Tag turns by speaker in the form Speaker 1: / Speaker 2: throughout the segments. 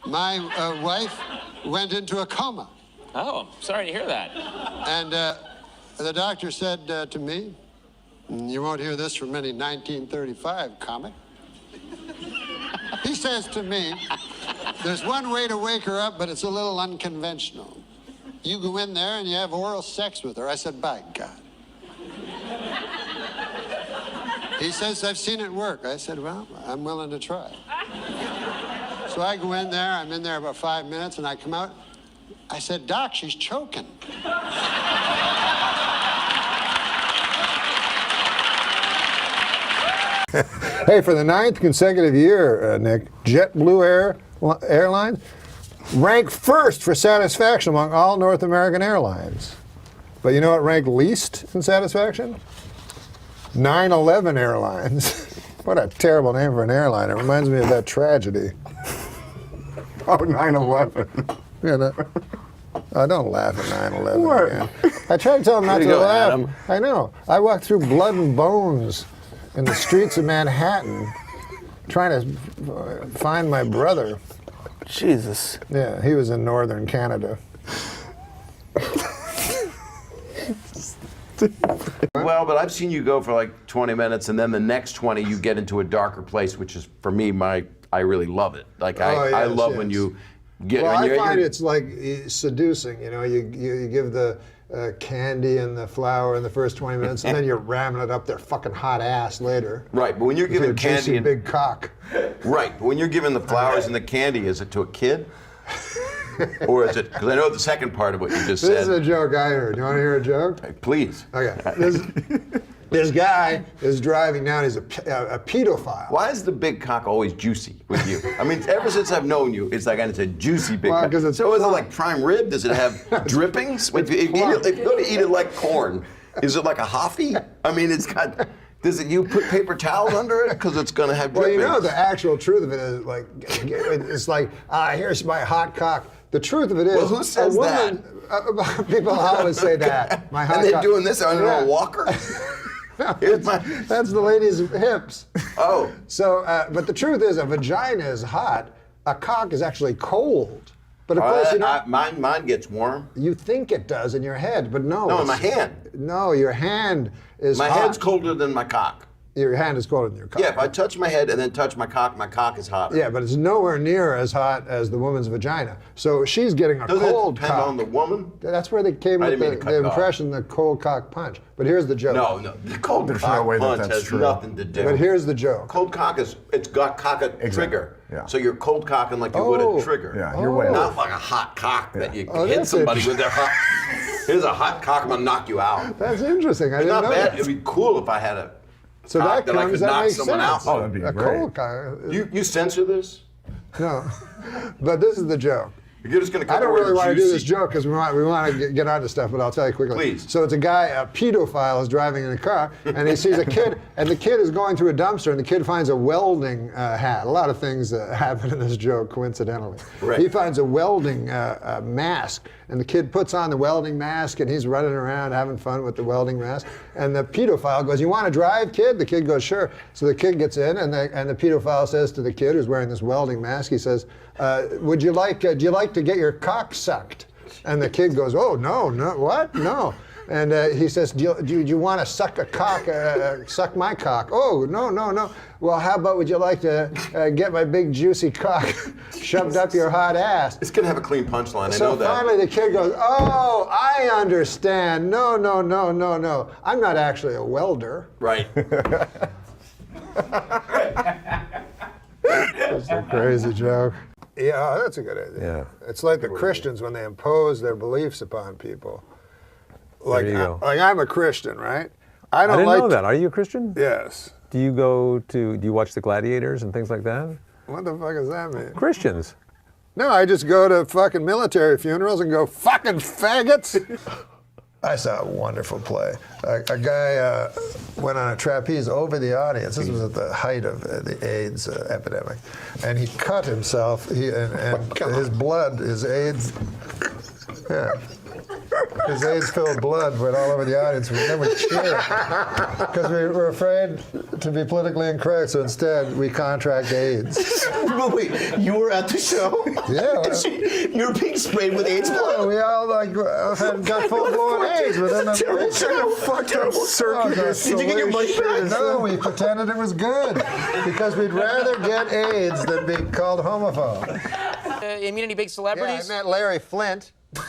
Speaker 1: my wife went into a coma.
Speaker 2: Oh, sorry to hear that.
Speaker 1: And the doctor said to me, you won't hear this from any 1935 comic. He says to me, there's one way to wake her up, but it's a little unconventional. You go in there and you have oral sex with her. I said, by God. He says, I've seen it work. I said, well, I'm willing to try. So I go in there, I'm in there about 5 minutes, and I come out. I said, Doc, she's choking.
Speaker 3: Hey, for the 9th consecutive year, Nick, JetBlue Airlines ranked first for satisfaction among all North American airlines. But you know what ranked least in satisfaction? 9/11 Airlines. What a terrible name for an airline. It reminds me of that tragedy.
Speaker 4: Oh, 9/11.
Speaker 3: You know, don't laugh at 9/11 again. I tried to tell him not to laugh.
Speaker 5: Adam.
Speaker 3: I know. I walked through blood and bones in the streets of Manhattan trying to find my brother.
Speaker 5: Jesus.
Speaker 3: Yeah, he was in northern Canada.
Speaker 6: Well, but I've seen you go for like 20 minutes, and then the next 20 you get into a darker place, which is, for me, I really love it. Like, I love when you get...
Speaker 3: Well,
Speaker 6: when
Speaker 3: I find it's like seducing, you know, you give the candy and the flour in the first 20 minutes, and then you're ramming it up their fucking hot ass later.
Speaker 6: Right, but when you're giving candy and...
Speaker 3: big cock.
Speaker 6: Right, but when you're giving the flowers and the candy, is it to a kid? Or is it, because I know the second part of what you just said.
Speaker 3: This is a joke I heard. You want to hear a joke?
Speaker 6: Please.
Speaker 3: Okay. This guy is driving down. He's a pedophile.
Speaker 6: Why is the big cock always juicy with you? I mean, ever since I've known you, it's like, and it's a juicy big cock.
Speaker 3: It's
Speaker 6: so is it like prime rib? Does it have drippings? If you go to eat it like corn, is it like a Hoffy? I mean, it's got... you put paper towels under it because it's going to have drippings?
Speaker 3: Well, you know, the actual truth of it is like, it's like, here's my hot cock. The truth of it is,
Speaker 6: well, who says that?
Speaker 3: People always say that. My hot
Speaker 6: and they're
Speaker 3: cock.
Speaker 6: doing this on a walker?
Speaker 3: No, that's the lady's hips.
Speaker 6: Oh.
Speaker 3: So, but the truth is, a vagina is hot. A cock is actually cold. But of course, you know,
Speaker 6: mine gets warm.
Speaker 3: You think it does in your head, but no.
Speaker 6: No, in my hand.
Speaker 3: No, your hand is
Speaker 6: My
Speaker 3: hot.
Speaker 6: head's colder than my cock.
Speaker 3: Your hand is colder than your cock.
Speaker 6: Yeah, if I touch my head and then touch my cock is hotter.
Speaker 3: Yeah, but it's nowhere near as hot as the woman's vagina. So she's getting a cold
Speaker 6: Does it depend
Speaker 3: cock.
Speaker 6: on the woman?
Speaker 3: That's where they came with the impression, the cold cock punch. But here's the joke.
Speaker 6: No, the cold cock punch has nothing to do.
Speaker 3: But here's the joke.
Speaker 6: Cold cock it's got cock a trigger.
Speaker 4: Yeah.
Speaker 6: So you're cold cocking like you would a trigger.
Speaker 4: Yeah, you're way
Speaker 6: Not
Speaker 4: off.
Speaker 6: like a hot cock that you hit somebody with their hot. Here's a hot cock, I'm gonna knock you out.
Speaker 3: That's interesting. I didn't know
Speaker 6: not bad.
Speaker 3: that.
Speaker 6: It'd be cool if I had a
Speaker 3: So
Speaker 6: cock
Speaker 3: that
Speaker 6: I
Speaker 3: comes,
Speaker 6: could
Speaker 3: that
Speaker 6: knock
Speaker 3: makes
Speaker 6: someone
Speaker 3: sense.
Speaker 6: out.
Speaker 4: Oh, that'd be
Speaker 3: a
Speaker 4: great.
Speaker 3: cold cock.
Speaker 6: You censor this?
Speaker 3: No, but this is the joke.
Speaker 6: You're just going to
Speaker 3: I don't really want to do this joke because we want to get onto stuff, but I'll tell you quickly.
Speaker 6: Please.
Speaker 3: So it's a guy, a pedophile, is driving in a car, and he sees a kid, and the kid is going through a dumpster, and the kid finds a welding hat. A lot of things happen in this joke, coincidentally.
Speaker 6: Right.
Speaker 3: He finds a welding mask, and the kid puts on the welding mask, and he's running around having fun with the welding mask. And the pedophile goes, "You want to drive, kid?" The kid goes, "Sure." So the kid gets in, and the pedophile says to the kid who's wearing this welding mask, he says, "Would you like? Do you like to get your cock sucked?" And the kid goes, "Oh no, what? No." And he says, do you want to suck a cock, suck my cock?" "Oh, no. Well, how about would you like to get my big juicy cock shoved up your hot ass?"
Speaker 6: It's going to have a clean punchline, I
Speaker 3: So
Speaker 6: know that.
Speaker 3: finally the kid goes, "Oh, I understand. No. I'm not actually a welder."
Speaker 6: Right.
Speaker 3: That's a crazy joke. Yeah, that's a good idea.
Speaker 4: Yeah.
Speaker 3: It's like the Christians when they impose their beliefs upon people. Like,
Speaker 5: There you go.
Speaker 3: like I'm a Christian, right? I
Speaker 5: I didn't
Speaker 3: like
Speaker 5: know that. Are you a Christian?
Speaker 3: Yes.
Speaker 5: Do you watch the Gladiators and things like that?
Speaker 3: What the fuck does that mean?
Speaker 5: Christians.
Speaker 3: No, I just go to fucking military funerals and go, "Fucking faggots." I saw a wonderful play. A guy went on a trapeze over the audience. This was at the height of the AIDS epidemic. And he cut himself, and his blood, his AIDS. Yeah. his AIDS-filled blood went all over the audience. And then we cheered because we were afraid to be politically incorrect. So instead, we contract AIDS.
Speaker 6: But wait, you were at the show?
Speaker 3: Yeah.
Speaker 6: You were being sprayed with AIDS blood?
Speaker 3: We all got full-blown AIDS within a
Speaker 6: Terrible circus. Did you get your money back?
Speaker 3: No, we pretended it was good because we'd rather get AIDS than be called homophobe.
Speaker 2: You meet any big
Speaker 3: Yeah,
Speaker 2: celebrities?
Speaker 3: I met Larry Flint. He's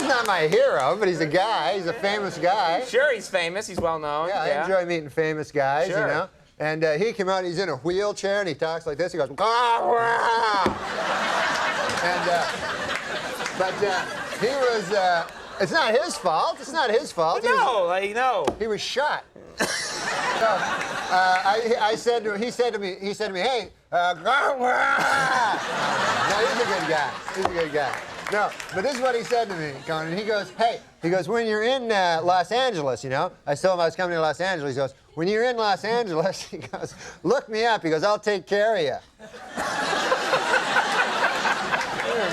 Speaker 3: not my hero, but he's a guy. He's a famous guy.
Speaker 2: Sure, he's famous. He's well known.
Speaker 3: Yeah, I enjoy meeting famous guys,
Speaker 2: Sure.
Speaker 3: you know. And he came out, he's in a wheelchair, and he talks like this. He goes, "Ah, but he was, it's not his fault. It's not his fault.
Speaker 2: No.
Speaker 3: He was shot. So, I said to him, he said to me, hey, no, he's a good guy. He's a good guy. No, but this is what he said to me, Conan. He goes, when you're in Los Angeles, you know, I told him I was coming to Los Angeles. He goes, when you're in Los Angeles, he goes, look me up. He goes, I'll take care of you.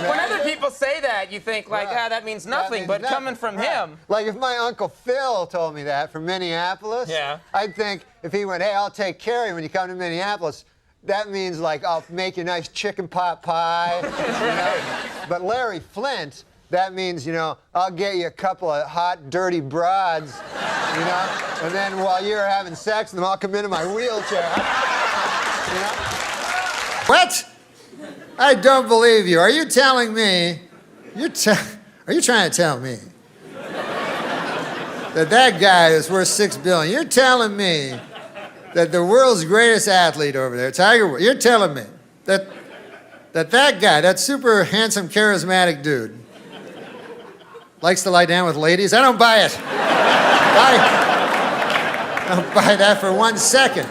Speaker 2: When other people say that, you think like, that means nothing. But coming from him,
Speaker 3: like if my Uncle Phil told me that from Minneapolis,
Speaker 2: Yeah.
Speaker 3: I'd think if he went, hey, I'll take care of you when you come to Minneapolis, that means like I'll make you a nice chicken pot pie. You know? But Larry Flint, that means, you know, I'll get you a couple of hot, dirty broads, you know, and then while you're having sex with them, I'll come into my wheelchair. You know? What? I don't believe you. Are you telling me, are you trying to tell me that guy is worth $6 billion? You're telling me that the world's greatest athlete over there, Tiger Woods, you're telling me that guy, that super handsome, charismatic dude, likes to lie down with ladies? I don't buy it. I don't buy that for 1 second.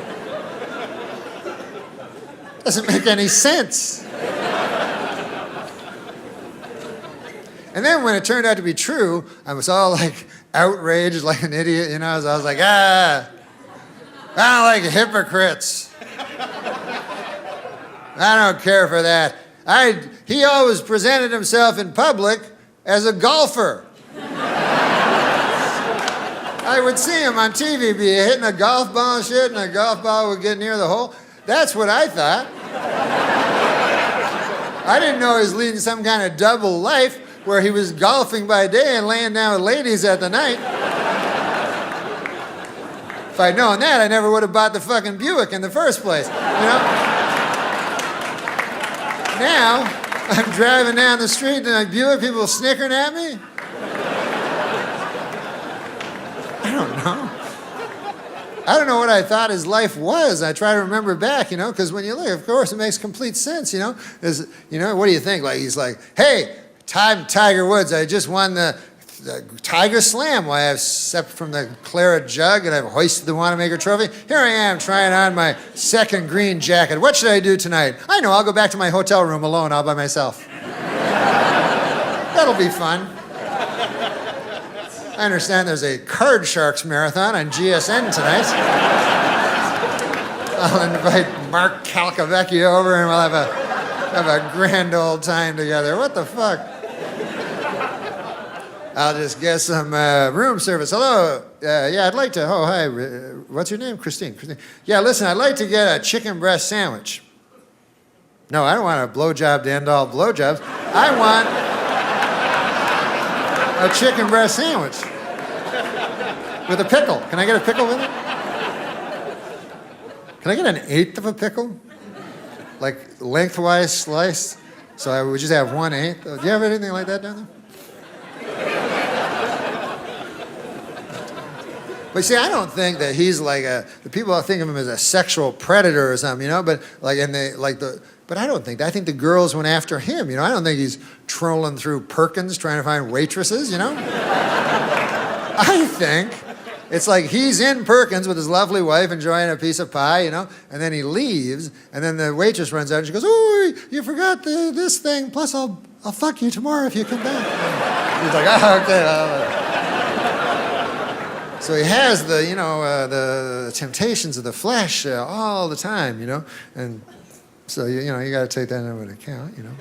Speaker 3: Doesn't make any sense. And then when it turned out to be true, I was all like outraged like an idiot, you know. I was like, I don't like hypocrites. I don't care for that. He always presented himself in public as a golfer. I would see him on TV be hitting a golf ball and shit, and a golf ball would get near the hole. That's what I thought. I didn't know he was leading some kind of double life where he was golfing by day and laying down with ladies at the night. If I'd known that, I never would have bought the fucking Buick in the first place, you know? Now, I'm driving down the street and a Buick, people snickering at me. I don't know what I thought his life was. I try to remember back, you know, because when you look, of course, it makes complete sense, you know. What do you think? Like, he's like, hey, Tiger Woods, I just won the Tiger Slam. Why, I've sipped from the claret jug and I've hoisted the Wanamaker Trophy. Here I am trying on my second green jacket. What should I do tonight? I know, I'll go back to my hotel room alone, all by myself. That'll be fun. I understand there's a Card Sharks marathon on GSN tonight. I'll invite Mark Calcavecchio over and we'll have a grand old time together. What the fuck? I'll just get some room service. Hello. Yeah, I'd like to. Oh, hi. What's your name? Christine. Yeah, listen, I'd like to get a chicken breast sandwich. No, I don't want a blowjob to end all blowjobs. I want a chicken breast sandwich with a pickle. Can I get a pickle with it? Can I get an eighth of a pickle? Like lengthwise sliced? So I would just have 1/8. Do you have anything like that down there? But see, I don't think that he's like the people think of him as a sexual predator or something, you know, but but I don't think that. I think the girls went after him, you know. I don't think he's trolling through Perkins trying to find waitresses, you know. I think it's like he's in Perkins with his lovely wife enjoying a piece of pie, you know, and then he leaves, and then the waitress runs out and she goes, "Oh, you forgot this thing, plus I'll fuck you tomorrow if you come back." He's like, "Oh, okay." So he has the temptations of the flesh all the time, you know, and so you got to take that into account, you know.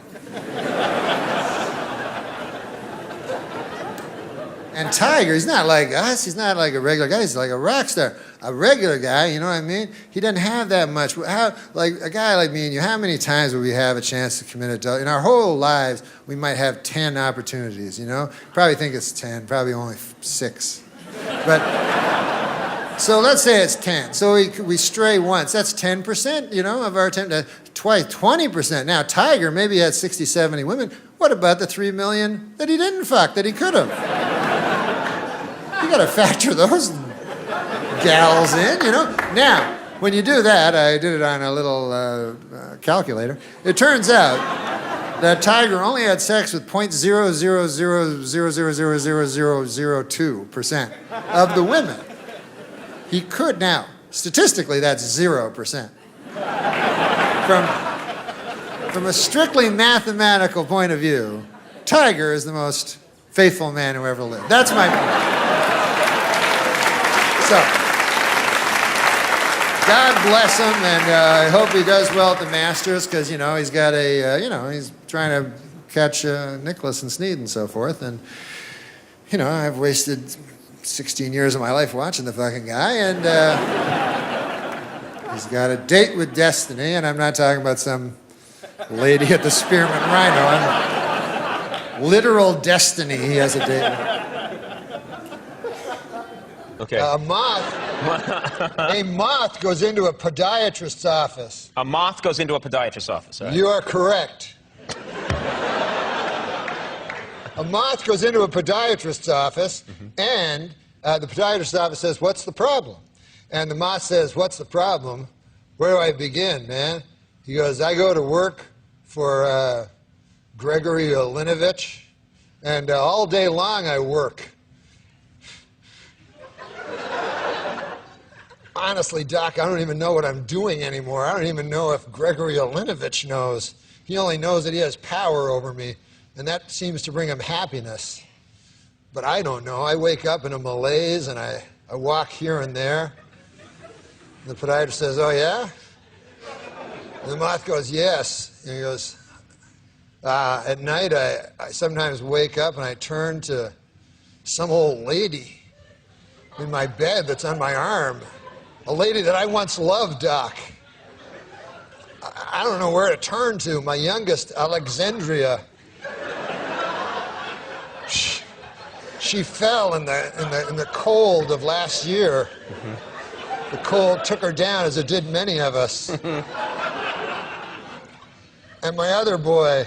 Speaker 1: And Tiger, he's not like us. He's not like a regular guy. He's like a rock star. A regular guy, you know what I mean? He doesn't have that much. How, like a guy like me and you, how many times would we have a chance to commit adultery? In our whole lives, we might have 10 opportunities, you know? Probably think it's 10, probably only 6. But, so let's say it's 10. So we stray once. That's 10%, you know, of our 10, twice, 20%. Now, Tiger maybe had 60, 70 women. What about the 3 million that he didn't fuck, that he could have? You gotta factor those gals in, you know? Now, when you do that, I did it on a little calculator, it turns out that Tiger only had sex with 0.000000002% of the women. He could now. Statistically, that's 0%. From a strictly mathematical point of view, Tiger is the most faithful man who ever lived. That's my point. So, God bless him, and I hope he does well at the Masters, because, you know, he's got a, you know, he's trying to catch Nicklaus and Snead and so forth, and, you know, I've wasted 16 years of my life watching the fucking guy, and he's got a date with destiny, and I'm not talking about some lady at the Spearmint Rhino. I'm literal destiny he has a date with.
Speaker 2: Okay.
Speaker 1: A moth goes into a podiatrist's office.
Speaker 2: A moth goes into a podiatrist's office. Right?
Speaker 1: You are correct. A moth goes into a podiatrist's office, and the podiatrist's office says, "What's the problem?" And the moth says, "What's the problem? Where do I begin, man?" He goes, "I go to work for Gregory Olinovich, and all day long I work. Honestly, Doc, I don't even know what I'm doing anymore. I don't even know if Gregory Olinovich knows. He only knows that he has power over me, and that seems to bring him happiness. But I don't know. I wake up in a malaise, and I walk here and there." The podiatrist says, "Oh, yeah?" And the moth goes, "Yes." And he goes, "At night, I sometimes wake up, and I turn to some old lady in my bed that's on my arm. A lady that I once loved, Doc. I don't know where to turn to. My youngest, Alexandria. She fell in the cold of last year. The cold took her down, as it did many of us. And my other boy,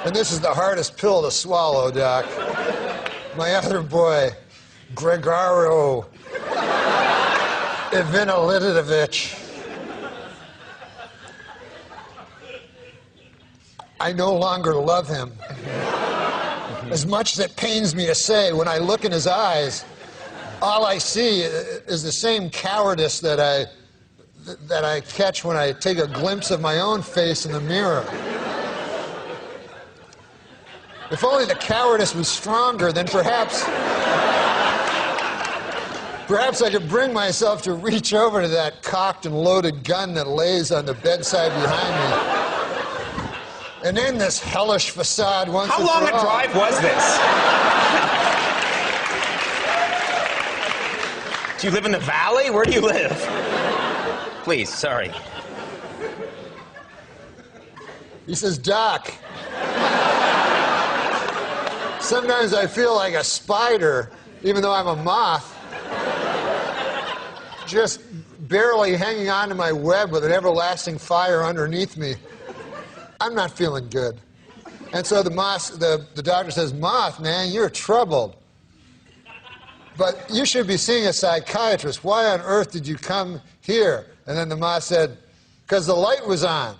Speaker 1: and this is the hardest pill to swallow, Doc. My other boy, Gregorio Ivanilidovich. I no longer love him. As much as it pains me to say, when I look in his eyes, all I see is the same cowardice that I catch when I take a glimpse of my own face in the mirror. If only the cowardice was stronger, then perhaps I could bring myself to reach over to that cocked and loaded gun that lays on the bedside behind me and end this hellish facade once and for all.
Speaker 2: How long a drive was this? Do you live in the valley? Where do you live? Please, sorry.
Speaker 1: He says, "Doc, sometimes I feel like a spider, even though I'm a moth, just barely hanging on to my web with an everlasting fire underneath me. I'm not feeling good." And so the doctor says, "Moth, man, you're troubled. But you should be seeing a psychiatrist. Why on earth did you come here?" And then the moth said, "Because the light was on."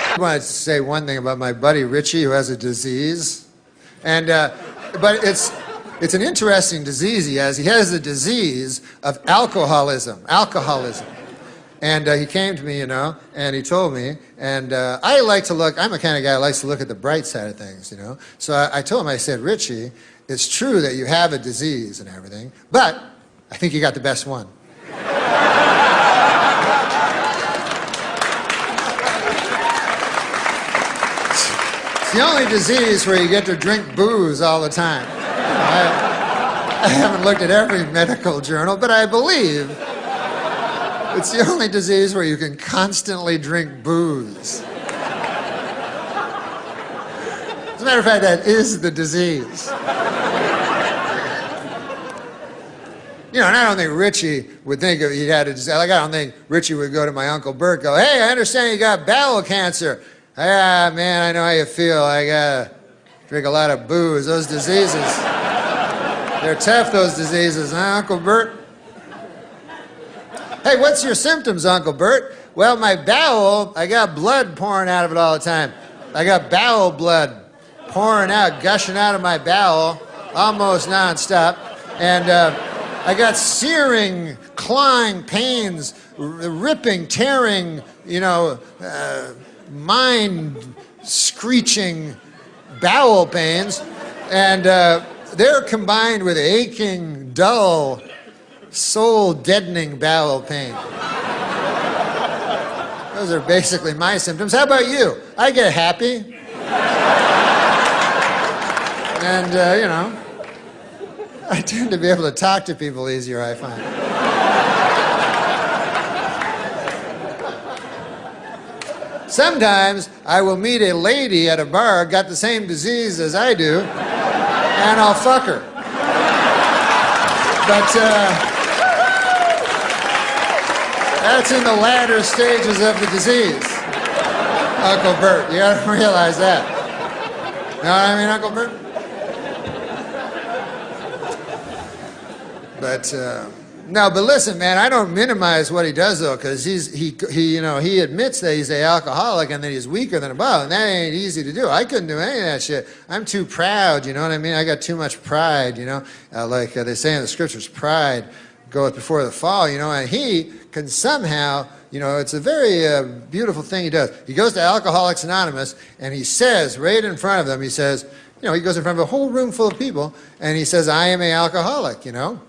Speaker 1: I wanted to say one thing about my buddy Richie, who has a disease, and but it's an interesting disease he has. He has the disease of alcoholism.
Speaker 3: And he came to me, you know, and he told me, and I like to look, I'm the kind of guy who likes to look at the bright side of things, you know. So I told him, I said, Richie, it's true that you have a disease and everything, but I think you got the best one. It's the only disease where you get to drink booze all the time. I haven't looked at every medical journal, but I believe it's the only disease where you can constantly drink booze. As a matter of fact, that is the disease. You know, and I don't think Richie would think if he had a disease. Like, I don't think Richie would go to my Uncle Bert, go, hey, I understand you got bowel cancer. Ah, man, I know how you feel. I gotta drink a lot of booze. Those diseases, they're tough, those diseases, huh, Uncle Bert? Hey, what's your symptoms, Uncle Bert? Well, my bowel, I got blood pouring out of it all the time. I got bowel blood pouring out, gushing out of my bowel, almost nonstop. And I got searing, clawing pains, ripping, tearing, you know, mind-screeching bowel pains. And they're combined with aching, dull, soul-deadening bowel pain. Those are basically my symptoms. How about you? I get happy. And, you know, I tend to be able to talk to people easier, I find. Sometimes I will meet a lady at a bar, got the same disease as I do, and I'll fuck her. But, that's in the latter stages of the disease, Uncle Bert. You gotta realize that. You know what I mean, Uncle Bert? But, no, but listen, man, I don't minimize what he does, though, because he admits that he's an alcoholic and that he's weaker than a bottle, and that ain't easy to do. I couldn't do any of that shit. I'm too proud, you know what I mean? I got too much pride, you know? Like they say in the scriptures, pride goeth before the fall, you know, and he can somehow, you know, it's a very beautiful thing he does. He goes to Alcoholics Anonymous, and he says, right in front of them, he says, you know, he goes in front of a whole room full of people, and he says, I am an alcoholic, you know?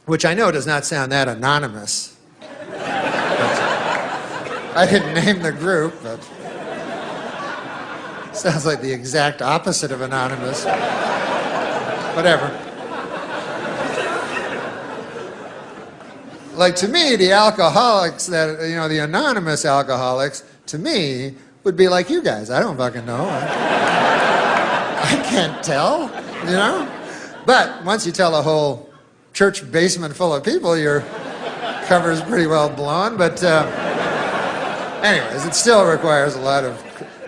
Speaker 3: Which I know does not sound that anonymous. I didn't name the group, but sounds like the exact opposite of anonymous. Whatever. Like, to me, the alcoholics that, you know, the anonymous alcoholics, to me, would be like you guys. I don't fucking know. I can't tell, you know? But once you tell a whole church basement full of people, your cover's pretty well blown. But anyways, it still requires a lot of...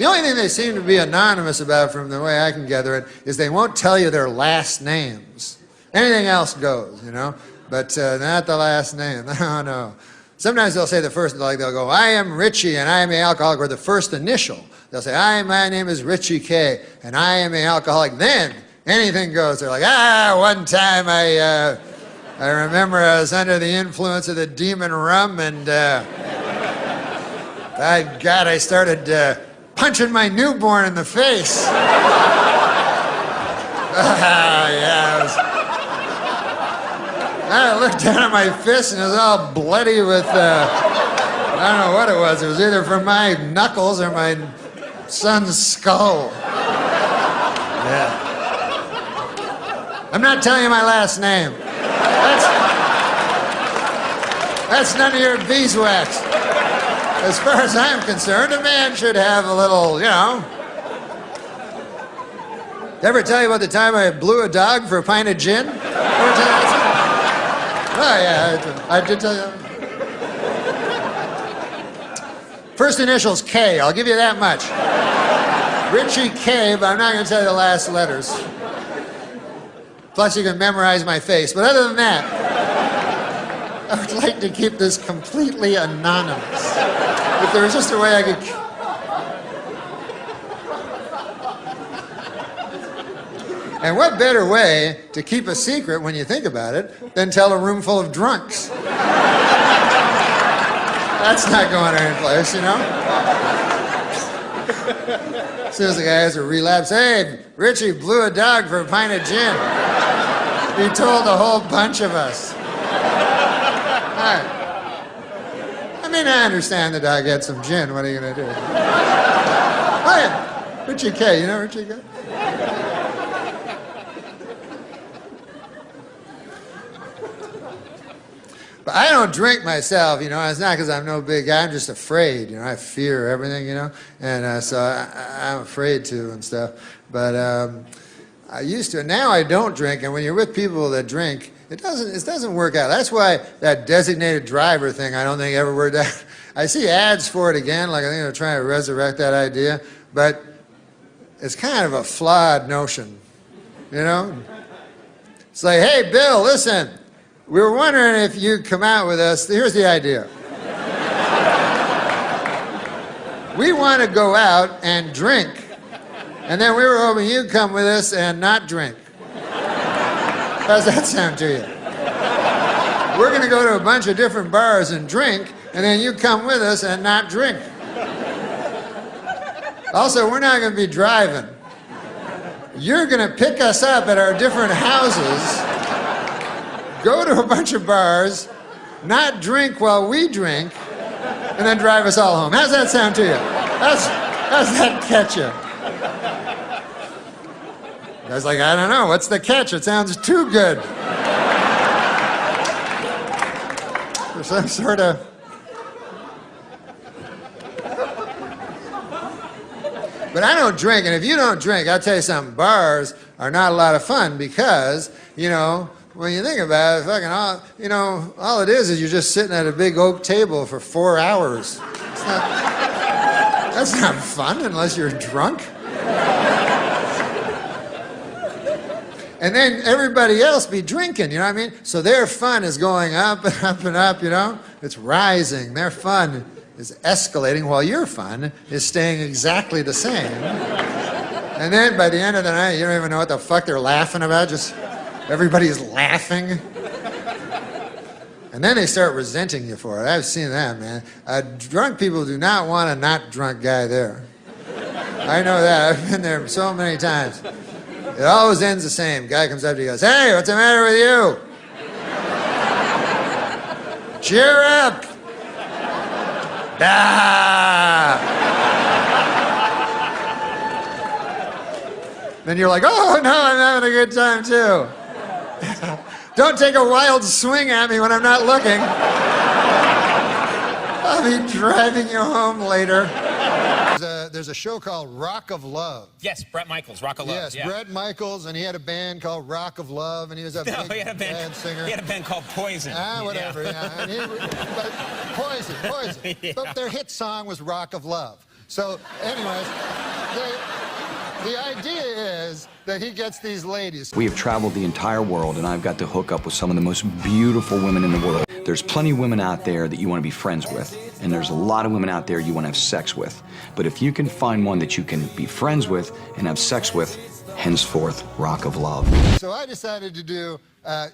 Speaker 3: The only thing they seem to be anonymous about, from the way I can gather it, is they won't tell you their last names. Anything else goes, you know? But not the last name. No, no. Sometimes they'll say the first, like they'll go, I am Richie and I am an alcoholic, or the first initial. They'll say, my name is Richie K and I am an alcoholic. Then anything goes. They're like, one time I remember I was under the influence of the demon rum, and I started punching my newborn in the face. I looked down at my fist and it was all bloody with, I don't know what it was. It was either from my knuckles or my son's skull. Yeah. I'm not telling you my last name. That's none of your beeswax. As far as I'm concerned, a man should have a little, you know. Did I ever tell you about the time I blew a dog for a pint of gin? Ever tell you that? Oh, yeah, I did tell you that. First initial's K, I'll give you that much. Richie K, but I'm not going to tell you the last letters. Plus, you can memorize my face. But other than that, I would like to keep this completely anonymous. If there was just a way I could... And what better way to keep a secret, when you think about it, than tell a room full of drunks?
Speaker 1: That's not going anyplace, you know? As soon as the guy has a relapse, hey, Richie blew a dog for a pint of gin. He told a whole bunch of us. I mean, I understand the dog had some gin. What are you going to do? Oh, yeah. Richie K. You know Richie K? But I don't drink myself, you know. It's not because I'm no big guy. I'm just afraid, you know. I fear everything, you know. And so I'm afraid to and stuff. But I used to. Now I don't drink. And when you're with people that drink, it doesn't work out. That's why that designated driver thing, I don't think ever worked out. I see ads for it again, like I think they're trying to resurrect that idea. But it's kind of a flawed notion, you know. It's like, hey, Bill, listen. We were wondering if you'd come out with us. Here's the idea. We want to go out and drink. And then we were hoping you'd come with us and not drink. How's that sound to you? We're going to go to a bunch of different bars and drink, and then you come with us and not drink. Also, we're not going to be driving. You're going to pick us up at our different houses, go to a bunch of bars, not drink while we drink, and then drive us all home. How's that sound to you? How's that catch you? I was like, I don't know. What's the catch? It sounds too good. Or some sort of... But I don't drink, and if you don't drink, I'll tell you something, bars are not a lot of fun because, you know, when you think about it, fucking all, you know, all it is you're just sitting at a big oak table for 4 hours. That's not fun unless you're drunk. And then everybody else be drinking, you know what I mean? So their fun is going up and up and up, you know? It's rising. Their fun is escalating while your fun is staying exactly the same. And then by the end of the night, you don't even know what the fuck they're laughing about. Just everybody's laughing. And then they start resenting you for it. I've seen that, man. Drunk people do not want a not drunk guy there. I know that. I've been there so many times. It always ends the same. Guy comes up to you and goes, hey, what's the matter with you? Cheer up. Then you're like, oh, no, I'm having a good time, too. Don't take a wild swing at me when I'm not looking. I'll be driving you home later. There's a show called Rock of Love.
Speaker 2: Yes, Bret Michaels, Rock of Love.
Speaker 1: Yes, yeah. Bret Michaels, and he had a band called Rock of Love, and he was a big band singer.
Speaker 2: He had a band called Poison.
Speaker 1: Whatever, yeah. And but Poison. Yeah. But their hit song was Rock of Love. So, anyways, the idea is that he gets these ladies.
Speaker 7: We have traveled the entire world, and I've got to hook up with some of the most beautiful women in the world. There's plenty of women out there that you want to be friends with, and there's a lot of women out there you want to have sex with. But if you can find one that you can be friends with and have sex with, henceforth, Rock of Love.
Speaker 1: So I decided to do,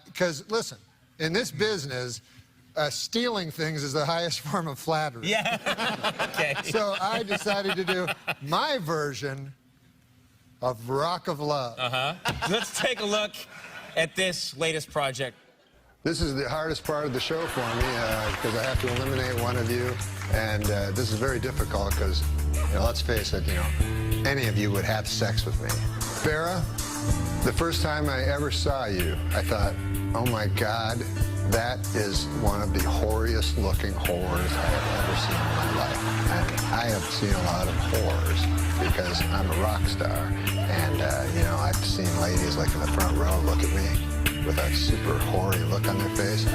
Speaker 1: because listen, in this business, stealing things is the highest form of flattery.
Speaker 2: Yeah. Okay.
Speaker 1: So I decided to do my version of Rock of Love.
Speaker 2: Let's take a look at this latest project.
Speaker 3: This is the hardest part of the show for me because I have to eliminate one of you, and this is very difficult because, you know, let's face it, you know, any of you would have sex with me. Farrah, the first time I ever saw you, I thought, oh my God, that is one of the hoariest looking whores I have ever seen in my life. And I have seen a lot of whores because I'm a rock star, and you know, I've seen ladies like in the front row look at me with a super hoary look on their face,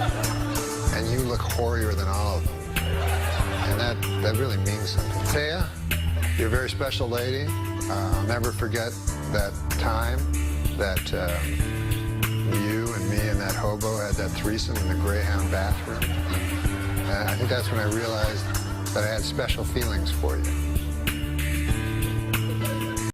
Speaker 3: and you look hoarier than all of them. And that really means something. Taya, you're a very special lady. I'll never forget that time that you and me and that hobo had that threesome in the Greyhound bathroom. I think that's when I realized that I had special feelings for you.